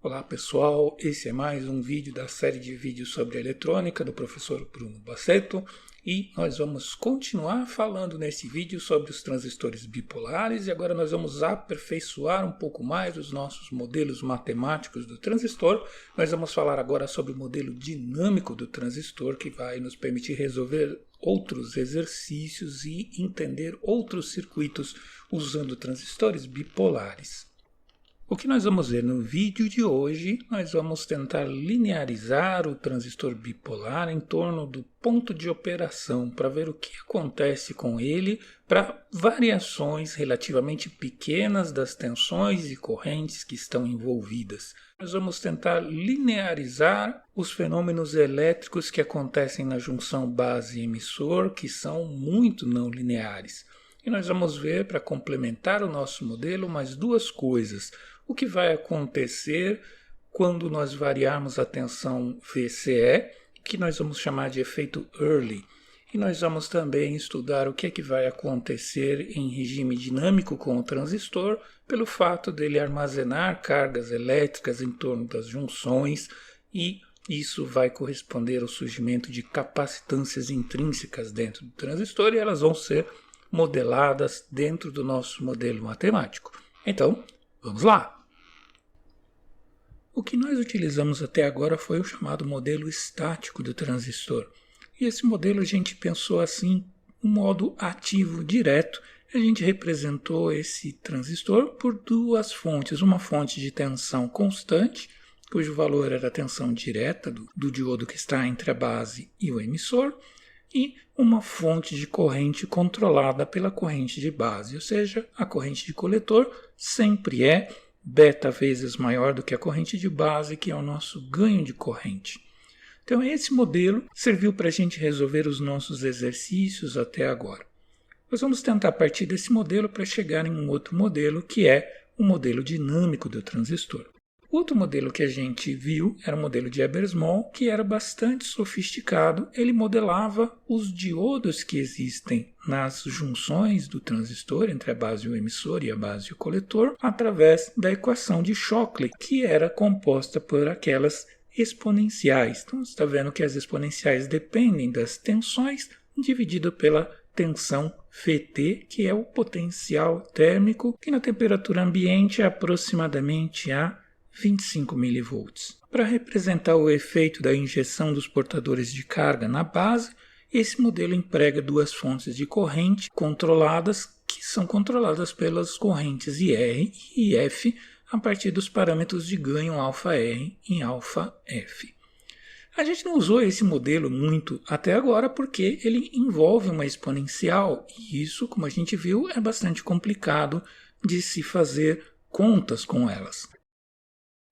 Olá pessoal, esse é mais um vídeo da série de vídeos sobre eletrônica do professor Bruno Baceto e nós vamos continuar falando nesse vídeo sobre os transistores bipolares e agora nós vamos aperfeiçoar um pouco mais os nossos modelos matemáticos do transistor. Nós vamos falar agora sobre o modelo dinâmico do transistor que vai nos permitir resolver outros exercícios e entender outros circuitos usando transistores bipolares. O que nós vamos ver no vídeo de hoje, nós vamos tentar linearizar o transistor bipolar em torno do ponto de operação para ver o que acontece com ele para variações relativamente pequenas das tensões e correntes que estão envolvidas. Nós vamos tentar linearizar os fenômenos elétricos que acontecem na junção base-emissor, que são muito não lineares. E nós vamos ver, para complementar o nosso modelo, mais duas coisas. O que vai acontecer quando nós variarmos a tensão VCE, que nós vamos chamar de efeito Early. E nós vamos também estudar o que é que vai acontecer em regime dinâmico com o transistor, pelo fato dele armazenar cargas elétricas em torno das junções, e isso vai corresponder ao surgimento de capacitâncias intrínsecas dentro do transistor, e elas vão ser modeladas dentro do nosso modelo matemático. Então, vamos lá! O que nós utilizamos até agora foi o chamado modelo estático do transistor. E esse modelo a gente pensou assim, um modo ativo direto. A gente representou esse transistor por duas fontes. Uma fonte de tensão constante, cujo valor era a tensão direta do diodo que está entre a base e o emissor, e uma fonte de corrente controlada pela corrente de base, ou seja, a corrente de coletor sempre é beta vezes maior do que a corrente de base, que é o nosso ganho de corrente. Então esse modelo serviu para a gente resolver os nossos exercícios até agora. Nós vamos tentar partir desse modelo para chegar em um outro modelo, que é o modelo dinâmico do transistor. O outro modelo que a gente viu era o modelo de Eber-Small, que era bastante sofisticado. Ele modelava os diodos que existem nas junções do transistor, entre a base e o emissor e a base e o coletor, através da equação de Shockley, que era composta por aquelas exponenciais. Então, você está vendo que as exponenciais dependem das tensões, dividido pela tensão Vt, que é o potencial térmico, que na temperatura ambiente é aproximadamente a 25 mV. Para representar o efeito da injeção dos portadores de carga na base, esse modelo emprega duas fontes de corrente controladas, que são controladas pelas correntes IR e IF a partir dos parâmetros de ganho αR e αF. A gente não usou esse modelo muito até agora porque ele envolve uma exponencial e isso, como a gente viu, é bastante complicado de se fazer contas com elas.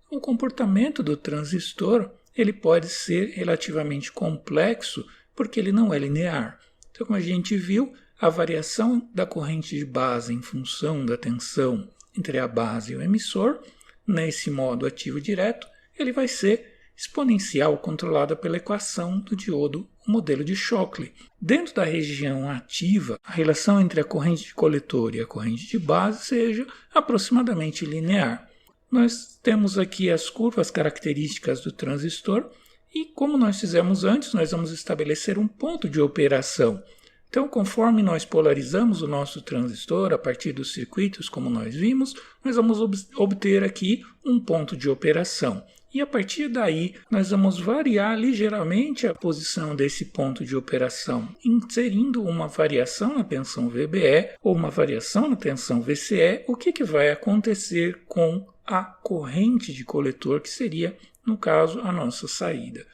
O comportamento do transistor ele pode ser relativamente complexo porque ele não é linear. Então, como a gente viu, a variação da corrente de base em função da tensão entre a base e o emissor, nesse modo ativo direto, ele vai ser exponencial controlada pela equação do diodo, o modelo de Shockley. Dentro da região ativa, a relação entre a corrente de coletor e a corrente de base seja aproximadamente linear. Nós temos aqui as curvas características do transistor e, como nós fizemos antes, nós vamos estabelecer um ponto de operação. Então, conforme nós polarizamos o nosso transistor a partir dos circuitos, como nós vimos, nós vamos obter aqui um ponto de operação. E a partir daí, nós vamos variar ligeiramente a posição desse ponto de operação, inserindo uma variação na tensão VBE ou uma variação na tensão VCE. O que vai acontecer com a corrente de coletor, que seria, no caso, a nossa saída.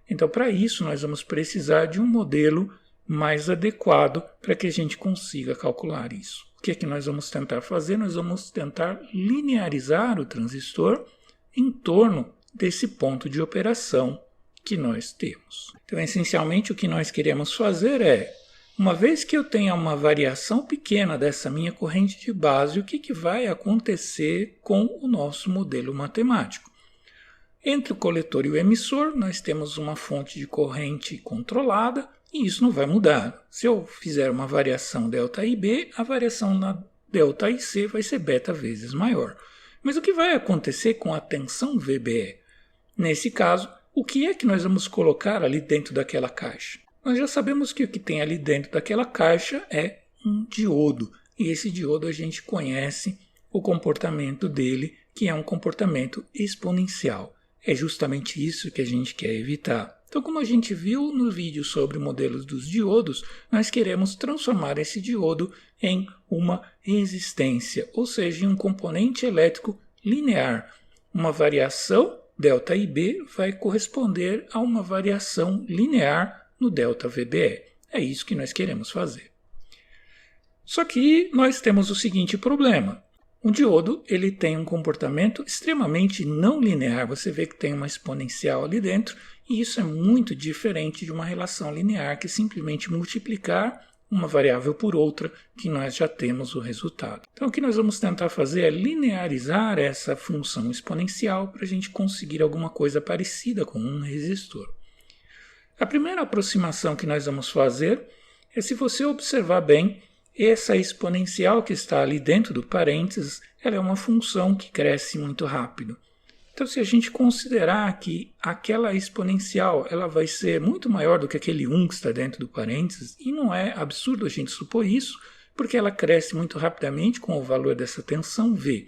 Então, para isso, nós vamos precisar de um modelo mais adequado para que a gente consiga calcular isso. O que é que nós vamos tentar fazer? Nós vamos tentar linearizar o transistor em torno desse ponto de operação que nós temos. Então, essencialmente, o que nós queremos fazer é, uma vez que eu tenha uma variação pequena dessa minha corrente de base, o que vai acontecer com o nosso modelo matemático? Entre o coletor e o emissor, nós temos uma fonte de corrente controlada e isso não vai mudar. Se eu fizer uma variação ΔIB, a variação na ΔIC vai ser beta vezes maior. Mas o que vai acontecer com a tensão VBE? Nesse caso, o que é que nós vamos colocar ali dentro daquela caixa? Nós já sabemos que o que tem ali dentro daquela caixa é um diodo. E esse diodo a gente conhece o comportamento dele, que é um comportamento exponencial. É justamente isso que a gente quer evitar. Então, como a gente viu no vídeo sobre modelos dos diodos, nós queremos transformar esse diodo em uma resistência, ou seja, em um componente elétrico linear. Uma variação ΔIB vai corresponder a uma variação linear no ΔVBE. É isso que nós queremos fazer. Só que nós temos o seguinte problema. O diodo ele tem um comportamento extremamente não linear. Você vê que tem uma exponencial ali dentro, e isso é muito diferente de uma relação linear, que é simplesmente multiplicar uma variável por outra, que nós já temos o resultado. Então o que nós vamos tentar fazer é linearizar essa função exponencial para a gente conseguir alguma coisa parecida com um resistor. A primeira aproximação que nós vamos fazer é, se você observar bem, essa exponencial que está ali dentro do parênteses, ela é uma função que cresce muito rápido. Então, se a gente considerar que aquela exponencial ela vai ser muito maior do que aquele 1 que está dentro do parênteses, e não é absurdo a gente supor isso, porque ela cresce muito rapidamente com o valor dessa tensão V.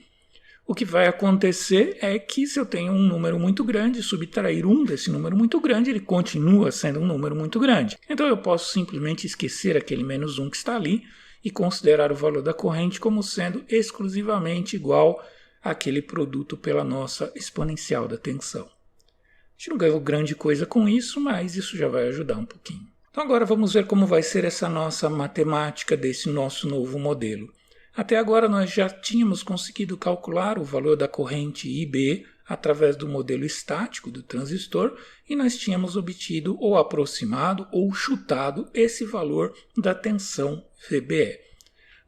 O que vai acontecer é que, se eu tenho um número muito grande, subtrair 1 desse número muito grande, ele continua sendo um número muito grande. Então, eu posso simplesmente esquecer aquele menos 1 que está ali, e considerar o valor da corrente como sendo exclusivamente igual àquele produto pela nossa exponencial da tensão. A gente não ganhou grande coisa com isso, mas isso já vai ajudar um pouquinho. Então agora vamos ver como vai ser essa nossa matemática desse nosso novo modelo. Até agora nós já tínhamos conseguido calcular o valor da corrente IB através do modelo estático do transistor, e nós tínhamos obtido ou aproximado ou chutado esse valor da tensão VBE.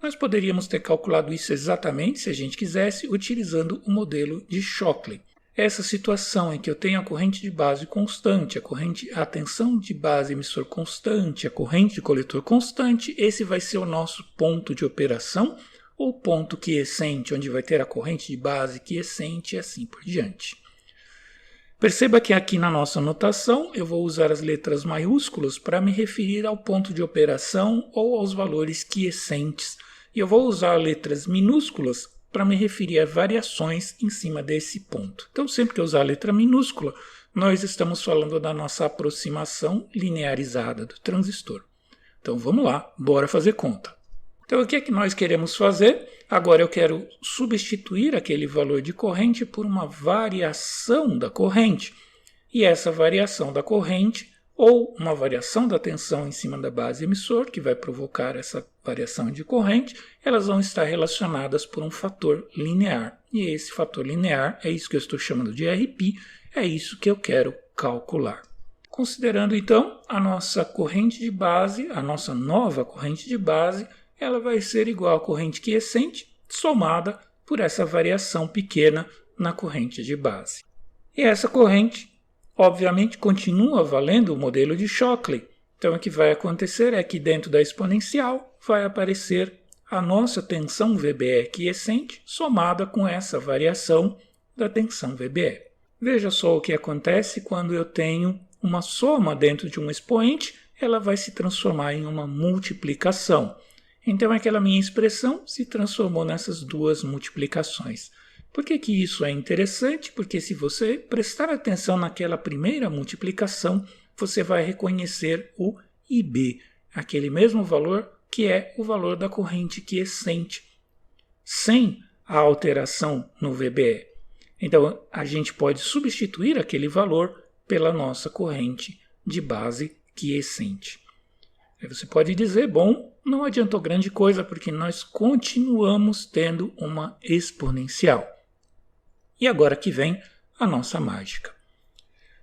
Nós poderíamos ter calculado isso exatamente, se a gente quisesse, utilizando o modelo de Shockley. Essa situação em que eu tenho a corrente de base constante, a tensão de base emissor constante, a corrente de coletor constante, esse vai ser o nosso ponto de operação, ou ponto quiescente, onde vai ter a corrente de base quiescente e assim por diante. Perceba que aqui na nossa notação eu vou usar as letras maiúsculas para me referir ao ponto de operação ou aos valores quiescentes, e eu vou usar letras minúsculas para me referir a variações em cima desse ponto. Então, sempre que eu usar a letra minúscula, nós estamos falando da nossa aproximação linearizada do transistor. Então, vamos lá, bora fazer conta. Então, o que é que nós queremos fazer? Agora eu quero substituir aquele valor de corrente por uma variação da corrente. E essa variação da corrente, ou uma variação da tensão em cima da base emissor, que vai provocar essa variação de corrente, elas vão estar relacionadas por um fator linear. E esse fator linear é isso que eu estou chamando de Rπ, é isso que eu quero calcular. Considerando então a nossa corrente de base, a nossa nova corrente de base, ela vai ser igual à corrente quiescente somada por essa variação pequena na corrente de base. E essa corrente, obviamente, continua valendo o modelo de Shockley. Então, o que vai acontecer é que dentro da exponencial vai aparecer a nossa tensão VBE quiescente somada com essa variação da tensão VBE. Veja só o que acontece quando eu tenho uma soma dentro de um expoente, ela vai se transformar em uma multiplicação. Então, aquela minha expressão se transformou nessas duas multiplicações. Por que que isso é interessante? Porque se você prestar atenção naquela primeira multiplicação, você vai reconhecer o IB, aquele mesmo valor que é o valor da corrente quiescente, sem a alteração no VBE. Então, a gente pode substituir aquele valor pela nossa corrente de base quiescente. Aí você pode dizer, bom, não adiantou grande coisa porque nós continuamos tendo uma exponencial. E agora que vem a nossa mágica.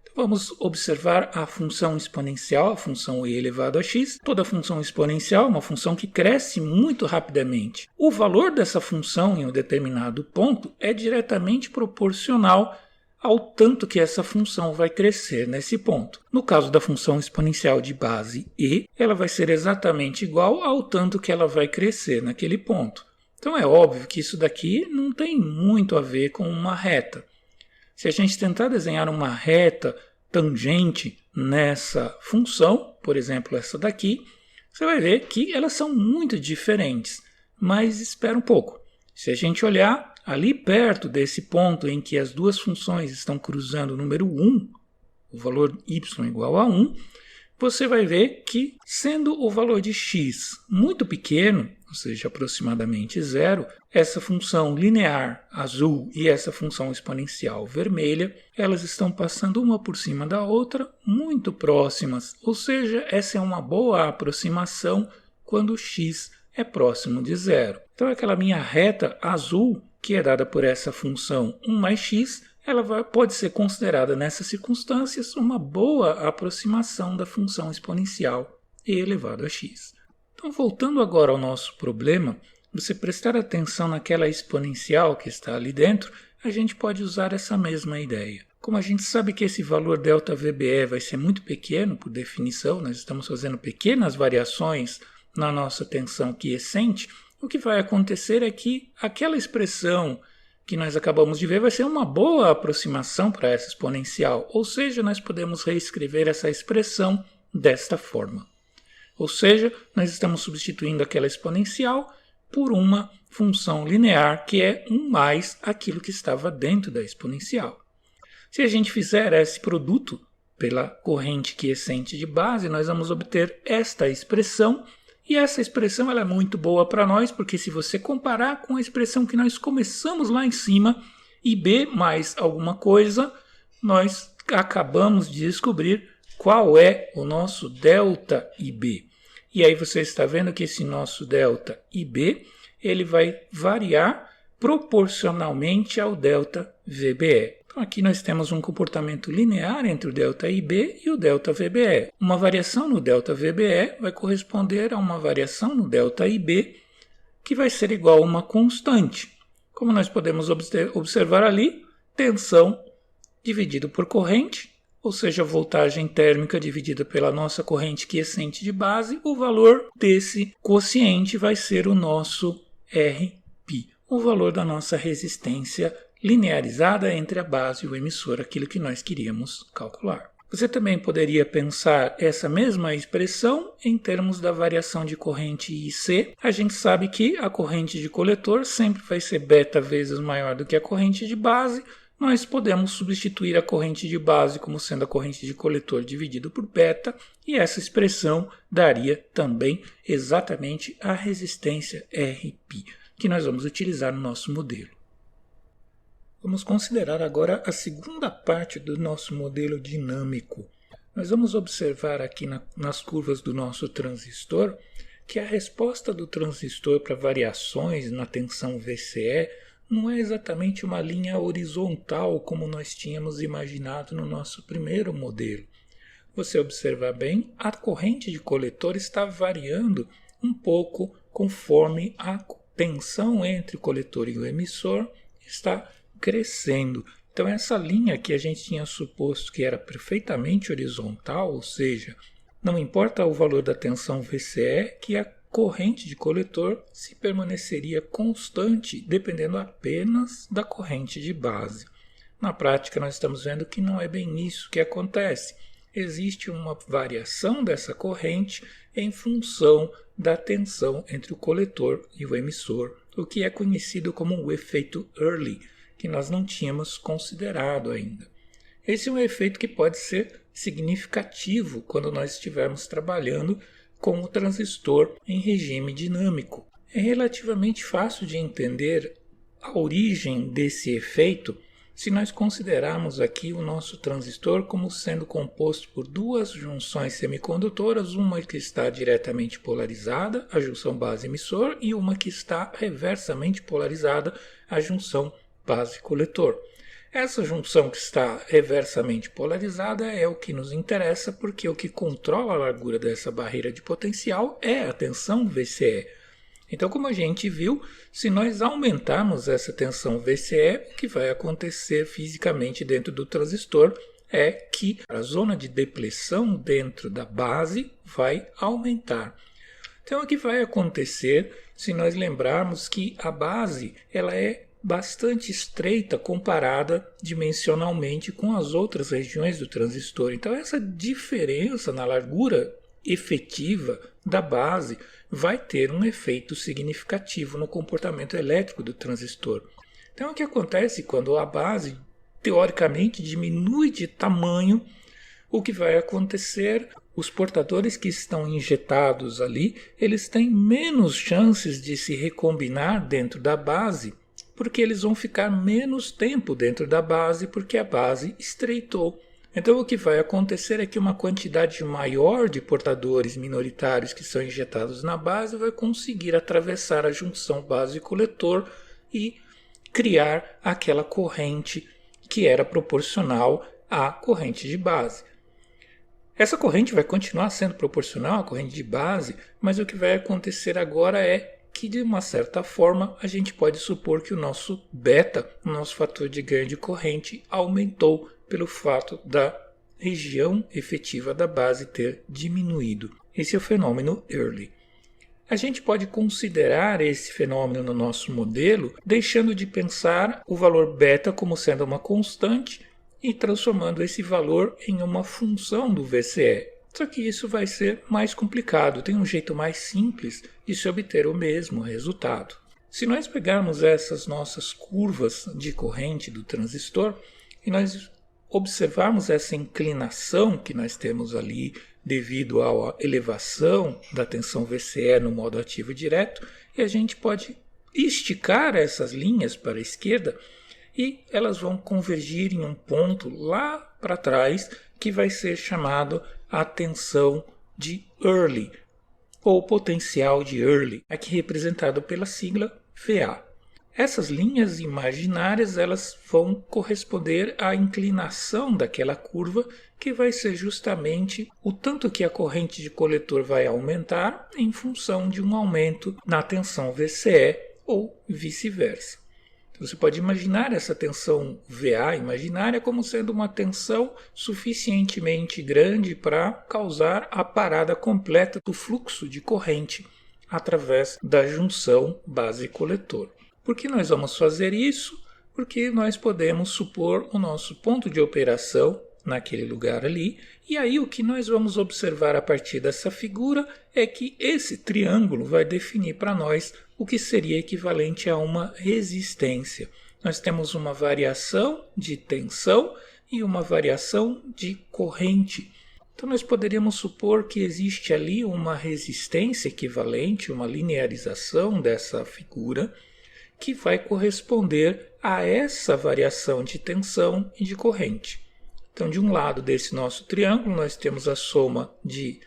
Então vamos observar a função exponencial, a função e elevado a x. Toda função exponencial é uma função que cresce muito rapidamente. O valor dessa função em um determinado ponto é diretamente proporcional ao tanto que essa função vai crescer nesse ponto. No caso da função exponencial de base e, ela vai ser exatamente igual ao tanto que ela vai crescer naquele ponto. Então é óbvio que isso daqui não tem muito a ver com uma reta. Se a gente tentar desenhar uma reta tangente nessa função, por exemplo, essa daqui, você vai ver que elas são muito diferentes. Mas espera um pouco. Se a gente olhar ali perto desse ponto em que as duas funções estão cruzando o número 1, o valor y igual a 1, você vai ver que, sendo o valor de x muito pequeno, ou seja, aproximadamente zero, essa função linear azul e essa função exponencial vermelha, elas estão passando uma por cima da outra, muito próximas, ou seja, essa é uma boa aproximação quando x é próximo de zero. Então, aquela minha reta azul, que é dada por essa função 1 mais x, ela pode ser considerada nessas circunstâncias uma boa aproximação da função exponencial e elevado a x. Então, voltando agora ao nosso problema, você prestar atenção naquela exponencial que está ali dentro, a gente pode usar essa mesma ideia. Como a gente sabe que esse valor ΔVBE vai ser muito pequeno, por definição, nós estamos fazendo pequenas variações na nossa tensão quiescente, o que vai acontecer é que aquela expressão que nós acabamos de ver vai ser uma boa aproximação para essa exponencial, ou seja, nós podemos reescrever essa expressão desta forma. Ou seja, nós estamos substituindo aquela exponencial por uma função linear que é 1 mais aquilo que estava dentro da exponencial. Se a gente fizer esse produto pela corrente quiescente de base, nós vamos obter esta expressão. E essa expressão ela é muito boa para nós, porque se você comparar com a expressão que nós começamos lá em cima, IB mais alguma coisa, nós acabamos de descobrir qual é o nosso delta IB. E aí você está vendo que esse nosso delta IB ele vai variar proporcionalmente ao delta VBE. Então aqui nós temos um comportamento linear entre o ΔIB e o ΔVBE. Uma variação no ΔVBE vai corresponder a uma variação no ΔIB, que vai ser igual a uma constante. Como nós podemos observar ali, tensão dividido por corrente, ou seja, voltagem térmica dividida pela nossa corrente quiescente de base, o valor desse quociente vai ser o nosso Rπ, o valor da nossa resistência linearizada entre a base e o emissor, aquilo que nós queríamos calcular. Você também poderia pensar essa mesma expressão em termos da variação de corrente IC. A gente sabe que a corrente de coletor sempre vai ser beta vezes maior do que a corrente de base. Nós podemos substituir a corrente de base como sendo a corrente de coletor dividido por beta, e essa expressão daria também exatamente a resistência Rπ, que nós vamos utilizar no nosso modelo. Vamos considerar agora a segunda parte do nosso modelo dinâmico. Nós vamos observar aqui nas curvas do nosso transistor que a resposta do transistor para variações na tensão VCE não é exatamente uma linha horizontal como nós tínhamos imaginado no nosso primeiro modelo. Você observa bem, a corrente de coletor está variando um pouco conforme a tensão entre o coletor e o emissor está crescendo. Então essa linha que a gente tinha suposto que era perfeitamente horizontal, ou seja, não importa o valor da tensão VCE, que a corrente de coletor se permaneceria constante dependendo apenas da corrente de base. Na prática nós estamos vendo que não é bem isso que acontece. Existe uma variação dessa corrente em função da tensão entre o coletor e o emissor, o que é conhecido como o efeito Early, que nós não tínhamos considerado ainda. Esse é um efeito que pode ser significativo quando nós estivermos trabalhando com o transistor em regime dinâmico. É relativamente fácil de entender a origem desse efeito se nós considerarmos aqui o nosso transistor como sendo composto por duas junções semicondutoras, uma que está diretamente polarizada, a junção base-emissor, e uma que está reversamente polarizada, a junção base-coletor. Essa junção que está reversamente polarizada é o que nos interessa, porque o que controla a largura dessa barreira de potencial é a tensão VCE. Então, como a gente viu, se nós aumentarmos essa tensão VCE, o que vai acontecer fisicamente dentro do transistor é que a zona de depressão dentro da base vai aumentar. Então o que vai acontecer se nós lembrarmos que a base ela é bastante estreita comparada dimensionalmente com as outras regiões do transistor. Então essa diferença na largura efetiva da base vai ter um efeito significativo no comportamento elétrico do transistor. Então o que acontece quando a base teoricamente diminui de tamanho? O que vai acontecer? Os portadores que estão injetados ali, eles têm menos chances de se recombinar dentro da base, porque eles vão ficar menos tempo dentro da base, porque a base estreitou. Então o que vai acontecer é que uma quantidade maior de portadores minoritários que são injetados na base vai conseguir atravessar a junção base-coletor e criar aquela corrente que era proporcional à corrente de base. Essa corrente vai continuar sendo proporcional à corrente de base, mas o que vai acontecer agora é que, de uma certa forma, a gente pode supor que o nosso beta, o nosso fator de ganho de corrente, aumentou pelo fato da região efetiva da base ter diminuído. Esse é o fenômeno Early. A gente pode considerar esse fenômeno no nosso modelo, deixando de pensar o valor beta como sendo uma constante e transformando esse valor em uma função do VCE. Só que isso vai ser mais complicado, tem um jeito mais simples de se obter o mesmo resultado. Se nós pegarmos essas nossas curvas de corrente do transistor e nós observarmos essa inclinação que nós temos ali devido à elevação da tensão VCE no modo ativo direto, e a gente pode esticar essas linhas para a esquerda e elas vão convergir em um ponto lá para trás que vai ser chamado a tensão de Early, ou potencial de Early, aqui representado pela sigla VA. Essas linhas imaginárias elas vão corresponder à inclinação daquela curva, que vai ser justamente o tanto que a corrente de coletor vai aumentar em função de um aumento na tensão VCE ou vice-versa. Você pode imaginar essa tensão VA imaginária como sendo uma tensão suficientemente grande para causar a parada completa do fluxo de corrente através da junção base-coletor. Por que nós vamos fazer isso? Porque nós podemos supor o nosso ponto de operação naquele lugar ali, e aí o que nós vamos observar a partir dessa figura é que esse triângulo vai definir para nós o que seria equivalente a uma resistência. Nós temos uma variação de tensão e uma variação de corrente. Então nós poderíamos supor que existe ali uma resistência equivalente, uma linearização dessa figura, que vai corresponder a essa variação de tensão e de corrente. Então, de um lado desse nosso triângulo, nós temos a soma de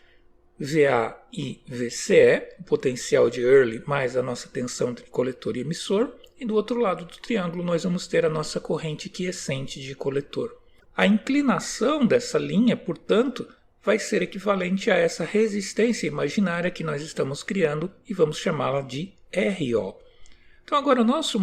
VA e VCE, o potencial de Early mais a nossa tensão entre coletor e emissor, e do outro lado do triângulo nós vamos ter a nossa corrente quiescente de coletor. A inclinação dessa linha, portanto, vai ser equivalente a essa resistência imaginária que nós estamos criando e vamos chamá-la de RO. Então agora o nosso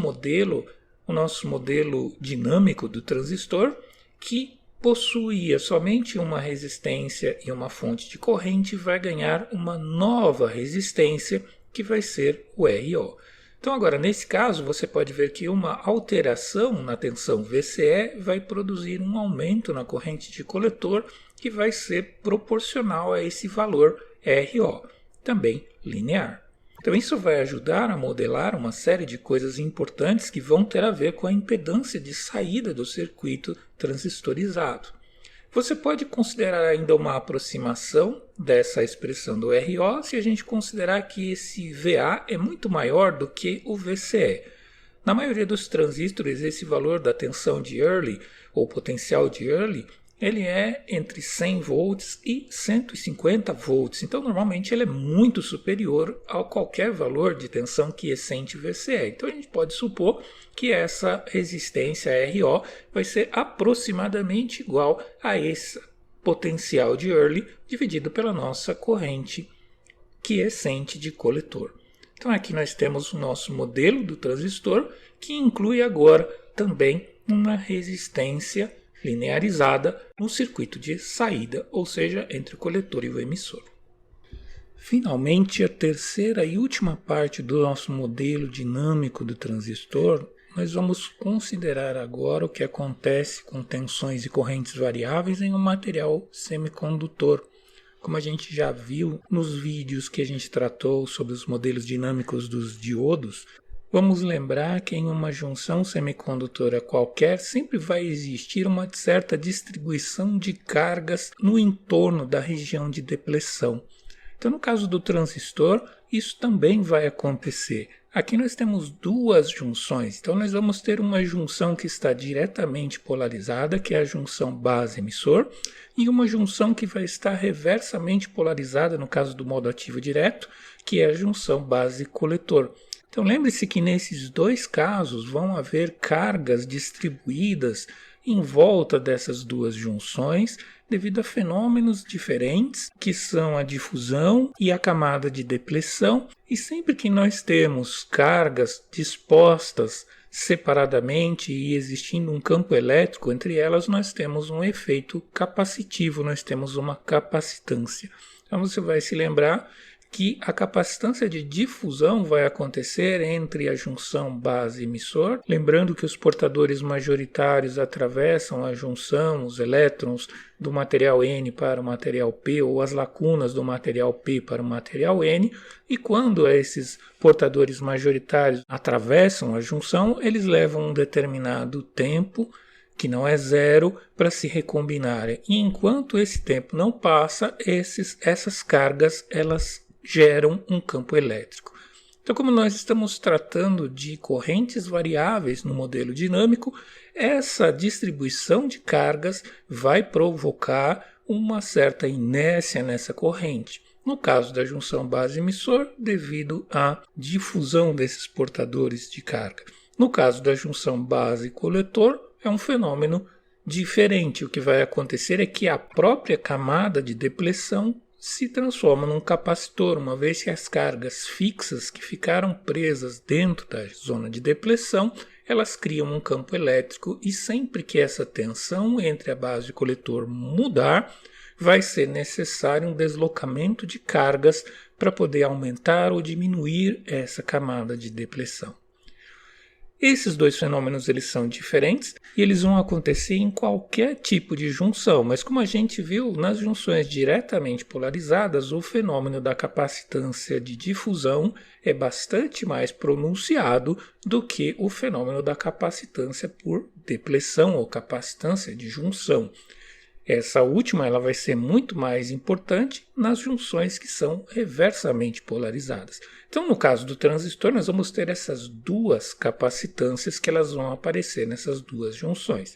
modelo dinâmico do transistor, que possuía somente uma resistência e uma fonte de corrente, vai ganhar uma nova resistência que vai ser o RO. Então agora nesse caso você pode ver que uma alteração na tensão VCE vai produzir um aumento na corrente de coletor que vai ser proporcional a esse valor RO, também linear. Então isso vai ajudar a modelar uma série de coisas importantes que vão ter a ver com a impedância de saída do circuito transistorizado. Você pode considerar ainda uma aproximação dessa expressão do RO se a gente considerar que esse VA é muito maior do que o VCE. Na maioria dos transistores, esse valor da tensão de Early, ou potencial de Early, ele é entre 100 volts e 150 volts. Então, normalmente, ele é muito superior a qualquer valor de tensão quiescente VCE. Então, a gente pode supor que essa resistência RO vai ser aproximadamente igual a esse potencial de Early dividido pela nossa corrente quiescente de coletor. Então, aqui nós temos o nosso modelo do transistor, que inclui agora também uma resistência linearizada no circuito de saída, ou seja, entre o coletor e o emissor. Finalmente, a terceira e última parte do nosso modelo dinâmico do transistor, nós vamos considerar agora o que acontece com tensões e correntes variáveis em um material semicondutor. Como a gente já viu nos vídeos que a gente tratou sobre os modelos dinâmicos dos diodos, vamos lembrar que em uma junção semicondutora qualquer sempre vai existir uma certa distribuição de cargas no entorno da região de depleção. Então, no caso do transistor, isso também vai acontecer. Aqui nós temos duas junções. Então, nós vamos ter uma junção que está diretamente polarizada, que é a junção base-emissor, e uma junção que vai estar reversamente polarizada, no caso do modo ativo direto, que é a junção base-coletor. Então, lembre-se que nesses dois casos vão haver cargas distribuídas em volta dessas duas junções, devido a fenômenos diferentes, que são a difusão e a camada de depleção, e sempre que nós temos cargas dispostas separadamente e existindo um campo elétrico entre elas, nós temos um efeito capacitivo, nós temos uma capacitância. Então você vai se lembrar que a capacitância de difusão vai acontecer entre a junção base-emissor, lembrando que os portadores majoritários atravessam a junção, os elétrons do material N para o material P, ou as lacunas do material P para o material N, e quando esses portadores majoritários atravessam a junção, eles levam um determinado tempo, que não é zero, para se recombinarem. E enquanto esse tempo não passa, essas cargas elas geram um campo elétrico. Então, como nós estamos tratando de correntes variáveis no modelo dinâmico, essa distribuição de cargas vai provocar uma certa inércia nessa corrente. No caso da junção base-emissor, devido à difusão desses portadores de carga. No caso da junção base-coletor, é um fenômeno diferente. O que vai acontecer é que a própria camada de depleção se transforma num capacitor, uma vez que as cargas fixas que ficaram presas dentro da zona de depleção, elas criam um campo elétrico e sempre que essa tensão entre a base e o coletor mudar, vai ser necessário um deslocamento de cargas para poder aumentar ou diminuir essa camada de depleção. Esses dois fenômenos eles são diferentes e eles vão acontecer em qualquer tipo de junção, mas como a gente viu, nas junções diretamente polarizadas, o fenômeno da capacitância de difusão é bastante mais pronunciado do que o fenômeno da capacitância por depleção ou capacitância de junção. Essa última ela vai ser muito mais importante nas junções que são reversamente polarizadas. Então, no caso do transistor, nós vamos ter essas duas capacitâncias que elas vão aparecer nessas duas junções.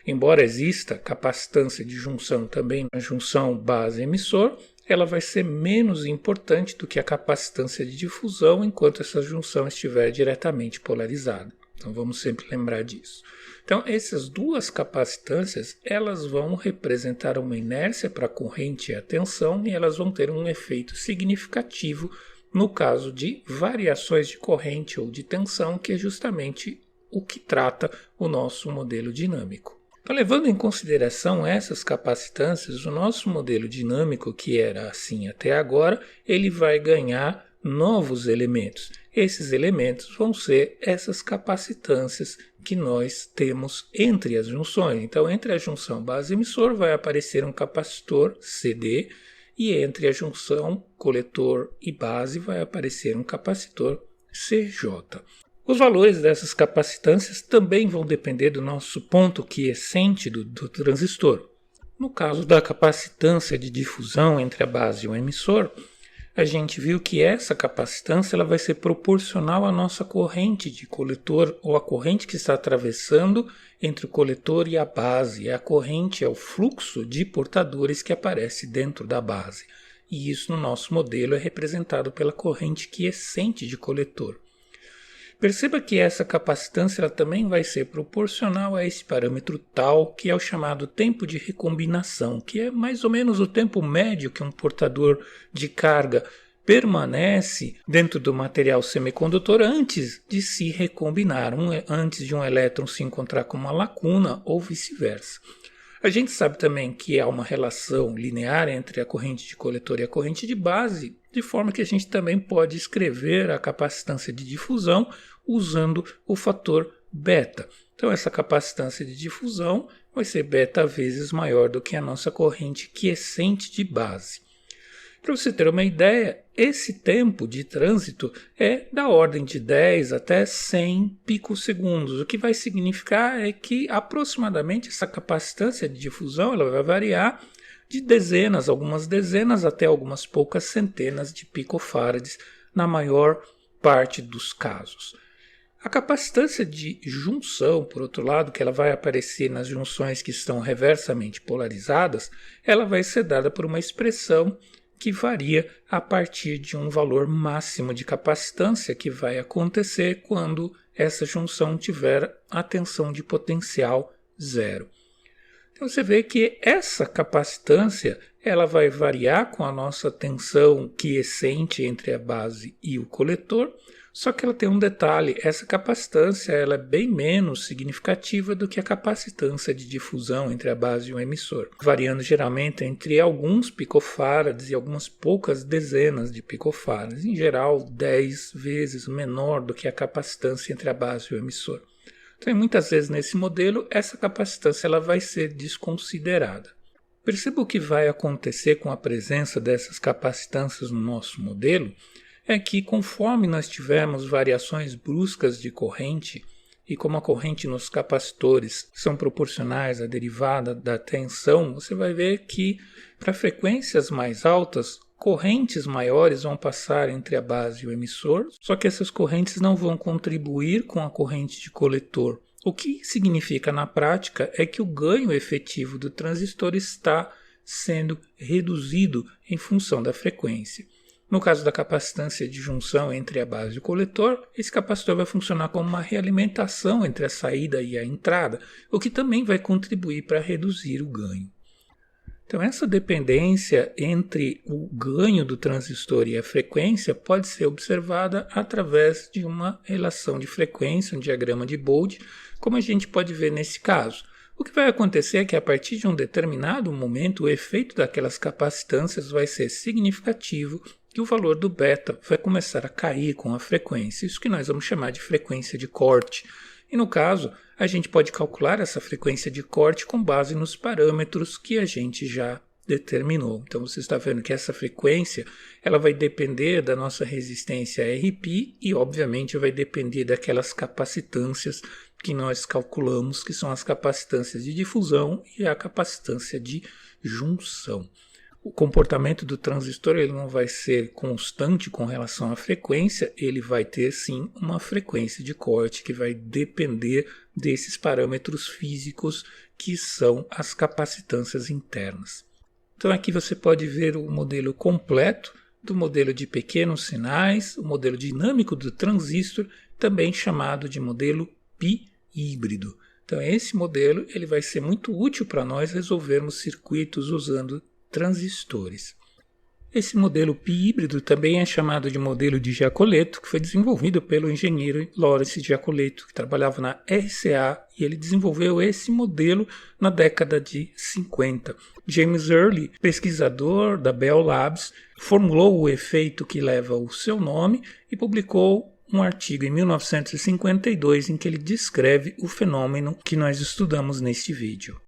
Embora exista capacitância de junção também na junção base-emissor, ela vai ser menos importante do que a capacitância de difusão enquanto essa junção estiver diretamente polarizada. Então, vamos sempre lembrar disso. Então, essas duas capacitâncias, elas vão representar uma inércia para a corrente e a tensão e elas vão ter um efeito significativo no caso de variações de corrente ou de tensão, que é justamente o que trata o nosso modelo dinâmico. Então, levando em consideração essas capacitâncias, o nosso modelo dinâmico, que era assim até agora, ele vai ganhar novos elementos. Esses elementos vão ser essas capacitâncias que nós temos entre as junções. Então, entre a junção base-emissor vai aparecer um capacitor CD e entre a junção coletor e base vai aparecer um capacitor CJ. Os valores dessas capacitâncias também vão depender do nosso ponto quiescente do transistor. No caso da capacitância de difusão entre a base e o emissor, a gente viu que essa capacitância ela vai ser proporcional à nossa corrente de coletor ou a corrente que está atravessando entre o coletor e a base. A corrente é o fluxo de portadores que aparece dentro da base. E isso no nosso modelo é representado pela corrente quiescente de coletor. Perceba que essa capacitância ela também vai ser proporcional a esse parâmetro tal, que é o chamado tempo de recombinação, que é mais ou menos o tempo médio que um portador de carga permanece dentro do material semicondutor antes de se recombinar, antes de um elétron se encontrar com uma lacuna ou vice-versa. A gente sabe também que há uma relação linear entre a corrente de coletor e a corrente de base, de forma que a gente também pode escrever a capacitância de difusão usando o fator beta. Então essa capacitância de difusão vai ser beta vezes maior do que a nossa corrente quiescente de base. Para você ter uma ideia, esse tempo de trânsito é da ordem de 10 até 100 picosegundos. O que vai significar é que aproximadamente essa capacitância de difusão ela vai variar de dezenas, algumas dezenas, até algumas poucas centenas de picofarads na maior parte dos casos. A capacitância de junção, por outro lado, que ela vai aparecer nas junções que estão reversamente polarizadas, ela vai ser dada por uma expressão que varia a partir de um valor máximo de capacitância que vai acontecer quando essa junção tiver a tensão de potencial zero. Então você vê que essa capacitância ela vai variar com a nossa tensão quiescente entre a base e o coletor, só que ela tem um detalhe, essa capacitância ela é bem menos significativa do que a capacitância de difusão entre a base e o emissor, variando geralmente entre alguns picofarads e algumas poucas dezenas de picofarads, em geral 10 vezes menor do que a capacitância entre a base e o emissor. Então, muitas vezes nesse modelo, essa capacitância ela vai ser desconsiderada. Perceba o que vai acontecer com a presença dessas capacitâncias no nosso modelo, é que conforme nós tivermos variações bruscas de corrente, e como a corrente nos capacitores são proporcionais à derivada da tensão, você vai ver que para frequências mais altas, correntes maiores vão passar entre a base e o emissor, só que essas correntes não vão contribuir com a corrente de coletor. O que significa na prática é que o ganho efetivo do transistor está sendo reduzido em função da frequência. No caso da capacitância de junção entre a base e o coletor, esse capacitor vai funcionar como uma realimentação entre a saída e a entrada, o que também vai contribuir para reduzir o ganho. Então, essa dependência entre o ganho do transistor e a frequência pode ser observada através de uma relação de frequência, um diagrama de Bode, como a gente pode ver nesse caso. O que vai acontecer é que a partir de um determinado momento o efeito daquelas capacitâncias vai ser significativo e o valor do beta vai começar a cair com a frequência, isso que nós vamos chamar de frequência de corte. E no caso, a gente pode calcular essa frequência de corte com base nos parâmetros que a gente já determinou. Então você está vendo que essa frequência ela vai depender da nossa resistência RP e obviamente vai depender daquelas capacitâncias que nós calculamos, que são as capacitâncias de difusão e a capacitância de junção. O comportamento do transistor ele não vai ser constante com relação à frequência, ele vai ter sim uma frequência de corte que vai depender desses parâmetros físicos que são as capacitâncias internas. Então aqui você pode ver o modelo completo do modelo de pequenos sinais, o modelo dinâmico do transistor, também chamado de modelo pi híbrido. Então esse modelo ele vai ser muito útil para nós resolvermos circuitos usando transistores. Esse modelo pi híbrido também é chamado de modelo de Giacoletto, que foi desenvolvido pelo engenheiro Lawrence Giacoletto, que trabalhava na RCA, e ele desenvolveu esse modelo na década de 50. James Early, pesquisador da Bell Labs, formulou o efeito que leva o seu nome e publicou um artigo em 1952 em que ele descreve o fenômeno que nós estudamos neste vídeo.